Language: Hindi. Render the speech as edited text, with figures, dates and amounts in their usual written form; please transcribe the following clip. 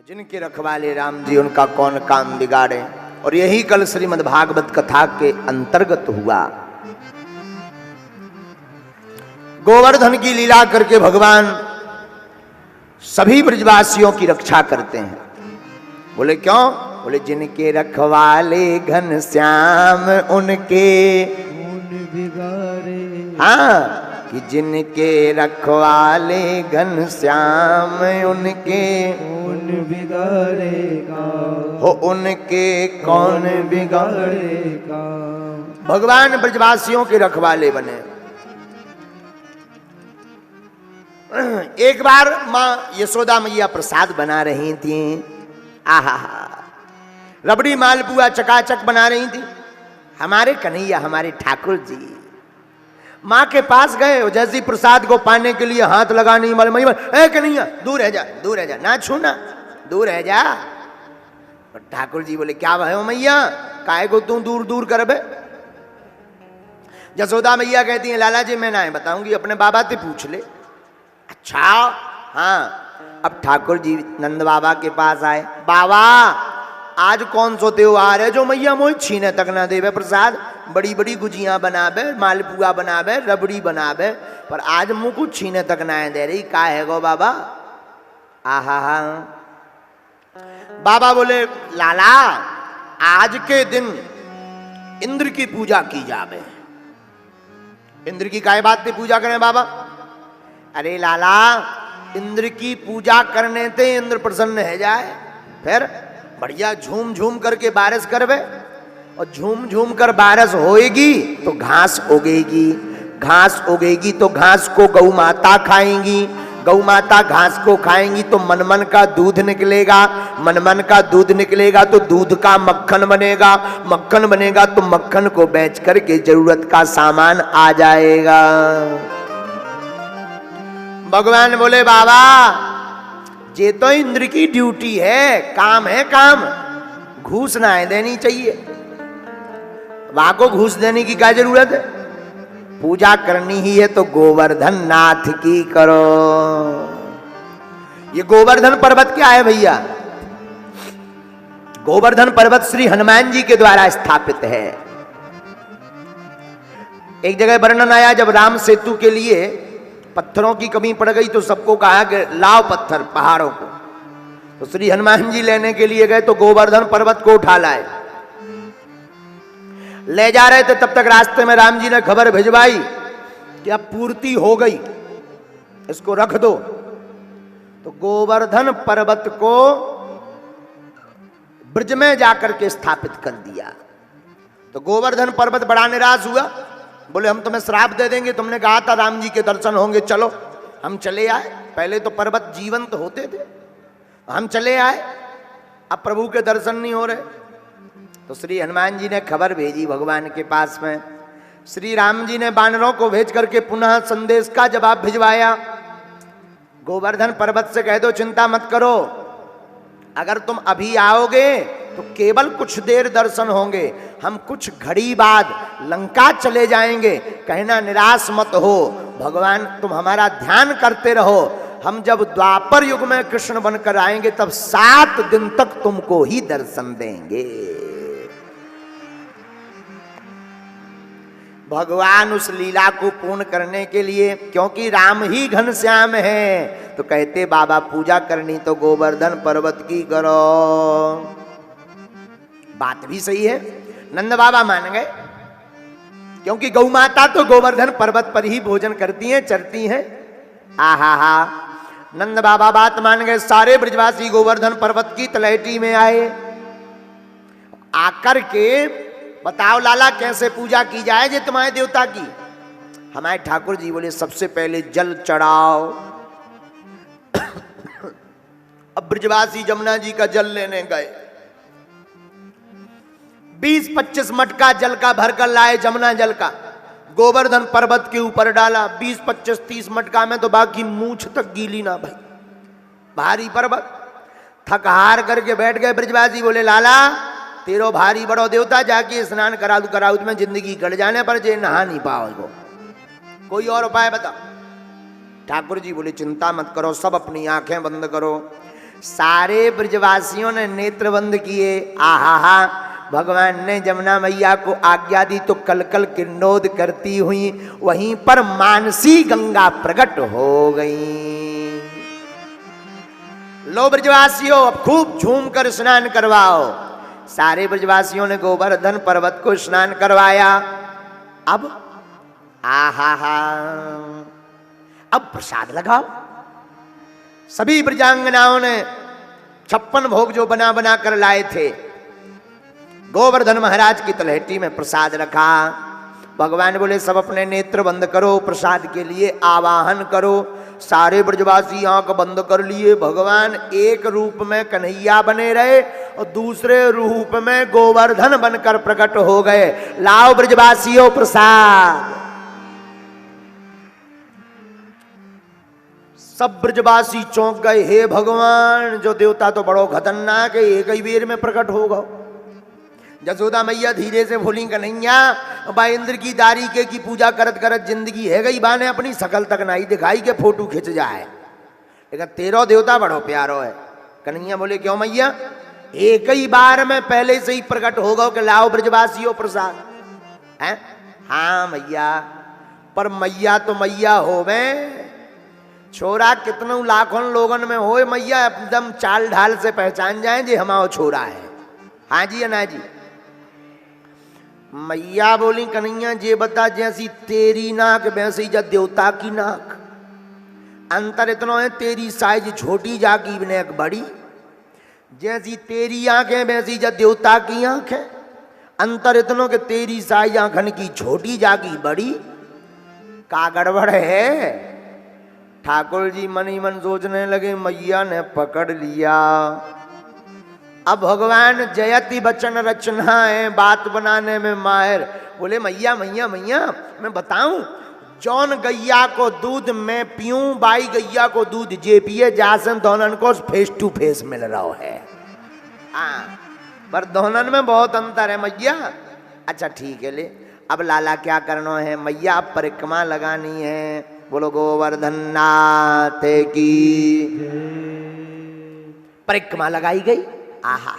जिनके रखवाले राम जी उनका कौन काम बिगाड़े। और यही कल श्रीमद् भागवत कथा के अंतर्गत हुआ। गोवर्धन की लीला करके भगवान सभी ब्रजवासियों की रक्षा करते हैं। बोले क्यों? बोले जिनके रखवाले घन श्याम उनके बिगाड़े। हाँ, कि जिनके रखवाले घन श्याम उनके कौन बिगाड़ेगा, हो उनके कौन बिगाड़े। बिगाड़ेगा। भगवान ब्रजवासियों के रखवाले बने। एक बार माँ यशोदा मैया प्रसाद बना रही थी। आहा, रबड़ी मालपुआ चकाचक बना रही थी। हमारे कन्हैया, हमारे ठाकुर जी माँ के पास गए और जैसे प्रसाद को पाने के लिए हाथ लगाने वाले मई ए कन्हैया दूर रह जा, दूर रह जा, ना छूना, दूर रह जा। और ठाकुर जी बोले क्या भयो मैया, काहे को तू दूर दूर कर बे। यशोदा मैया कहती है लाला जी मैं ना बताऊंगी, अपने बाबा से पूछ ले। अच्छा हाँ। अब ठाकुर जी नंद बाबा के पास आए। बाबा आज कौन सो त्योहार है जो मैया मोह छीने तक ना देवे प्रसाद। बड़ी बड़ी गुजियां बनावे, मालपुआ बनावे, रबड़ी बनावे, पर आज मुँह को छीने तक ना दे रही। का है गो बाबा? आहा हा। बाबा बोले लाला आज के दिन इंद्र की पूजा की जावे। इंद्र की काय बात पे पूजा करें बाबा? अरे लाला इंद्र की पूजा करने से इंद्र प्रसन्न है जाए, फिर बढ़िया झूम झूम करके बारिश करवे, और झूम झूम कर बारिश होएगी तो घास उगेगी, घास उगेगी तो घास को गौ माता खाएंगी, गौ माता घास को खाएंगी तो मनमन का दूध निकलेगा, मनमन का दूध निकलेगा तो दूध का मक्खन बनेगा, मक्खन बनेगा तो मक्खन को बेच करके जरूरत का सामान आ जाएगा। भगवान बोले बाबा ये तो इंद्र की ड्यूटी है, काम है काम, घूस ना देनी चाहिए। वहां को घूस देने की क्या जरूरत है? पूजा करनी ही है तो गोवर्धन नाथ की करो। ये गोवर्धन पर्वत क्या है भैया? गोवर्धन पर्वत श्री हनुमान जी के द्वारा स्थापित है। एक जगह वर्णन आया जब राम सेतु के लिए पत्थरों की कमी पड़ गई तो सबको कहा कि लाओ पत्थर पहाड़ों को, तो श्री हनुमान जी लेने के लिए गए तो गोवर्धन पर्वत को उठा लाए। ले जा रहे थे तब तक रास्ते में राम जी ने खबर भिजवाई कि अब पूर्ति हो गई, इसको रख दो। तो गोवर्धन पर्वत को ब्रज में जाकर के स्थापित कर दिया। तो गोवर्धन पर्वत बड़ा निराश हुआ। बोले हम तुम्हें श्राप दे देंगे, तुमने कहा था राम जी के दर्शन होंगे, चलो। हम चले आए। पहले तो पर्वत जीवंत होते थे, हम चले आए, अब प्रभु के दर्शन नहीं हो रहे। तो श्री हनुमान जी ने खबर भेजी भगवान के पास में। श्री राम जी ने बानरों को भेज करके पुनः संदेश का जवाब भिजवाया। गोवर्धन पर्वत से कह दो चिंता मत करो, अगर तुम अभी आओगे तो केवल कुछ देर दर्शन होंगे, हम कुछ घड़ी बाद लंका चले जाएंगे, कहना निराश मत हो, भगवान तुम हमारा ध्यान करते रहो। हम जब द्वापर युग में कृष्ण बनकर आएंगे तब 7 दिन तक तुमको ही दर्शन देंगे। भगवान उस लीला को पूर्ण करने के लिए, क्योंकि राम ही घनश्याम है, तो कहते बाबा पूजा करनी तो गोवर्धन पर्वत की करो। बात भी सही है। नंद बाबा मान गए, क्योंकि गौ माता तो गोवर्धन पर्वत पर ही भोजन करती हैं, चरती हैं। आहा हा। नंद बाबा बात मान गए। सारे ब्रजवासी गोवर्धन पर्वत की तलहटी में आए। आकर के बताओ लाला कैसे पूजा की जाए जे तुम्हारे देवता की? हमारे ठाकुर जी बोले सबसे पहले जल चढ़ाओ। अब ब्रजवासी जमुना जी का जल लेने गए। 20-25 मटका जल का भरकर लाए, जमुना जल का, गोवर्धन पर्वत के ऊपर डाला। 20-25-30 मटका में तो बाकी मूछ तक गीली ना भाई, भारी पर्वत। थक हार करके बैठ गए ब्रजवासी। बोले लाला तेरो भारी बड़ो देवता, जाके स्नान कराऊ में जिंदगी कट जाने पर जे नहा नहीं पाओ, कोई और उपाय बताओ। ठाकुर जी बोले चिंता मत करो, सब अपनी आंखें बंद करो। सारे ब्रजवासियों ने नेत्र बंद किए। आहा, भगवान ने जमुना मैया को आज्ञा दी तो कलकल किन्नौद करती हुई वहीं पर मानसी गंगा प्रकट हो गई। लो ब्रजवासियों, अब खूब झूम कर स्नान करवाओ। सारे ब्रजवासियों ने गोवर्धन पर्वत को स्नान करवाया। अब आहा, अब प्रसाद लगाओ। सभी ब्रजांगनाओं ने 56 भोग जो बना बना कर लाए थे गोवर्धन महाराज की तलहटी में प्रसाद रखा। भगवान बोले सब अपने नेत्र बंद करो, प्रसाद के लिए आवाहन करो। सारे ब्रजवासी आंख बंद कर लिए। भगवान एक रूप में कन्हैया बने रहे और दूसरे रूप में गोवर्धन बनकर प्रकट हो गए। लाओ ब्रजवासियों प्रसाद। सब ब्रजवासी चौंक गए, हे भगवान, जो देवता तो बड़ो खतरनाक है, एक ही बेर में प्रकट होगा। जसोदा मैया धीरे से बोली, कन्हैया बा इंद्र की दारिके की पूजा करत करत जिंदगी है गई, बाने अपनी शकल तक नहीं दिखाई के फोटो खिंच जाए, लेकिन तेरो देवता बड़ो प्यारो है। कन्हैया बोले, क्यों मैया? एक ही बार में पहले से ही प्रकट होगा कि लाओ ब्रजवासियों प्रसाद है। हाँ मैया, पर मैया तो मैया होवे, छोरा कितनों लाखों लोगन में होए, मैया एकदम चाल ढाल से पहचान जाए जे हमारा छोरा है। हाँ जी या ना जी? मैया बोली, कन्हैया जे बता, जैसी तेरी नाक वैसे ही जा देवता की नाक, अंतर इतना है, तेरी साइज छोटी जाकी नेक बड़ी, जैसी तेरी आंखें वैसी जा देवता की आंख है, अंतर इतनो कि तेरी साइज आंखन की छोटी जाकी बड़ी। का गड़बड़ है? ठाकुर जी मन ही मन सोचने लगे, मैया ने पकड़ लिया। अब भगवान जयति वचन रचना है, बात बनाने में माहिर। बोले, मैया मैया मैया, मैं बताऊं, जौन गैया को दूध मैं पीऊं, बाई गैया को दूध जे पिए, जासन दोनन को फेस टू फेस मिल रहा है। हाँ, पर दोनन में बहुत अंतर है मैया। अच्छा ठीक है, ले अब लाला क्या करना है? मैया अब परिक्रमा लगानी है। बोलो गोवर्धन नाथ की। परिक्रमा लगाई गई। आहा,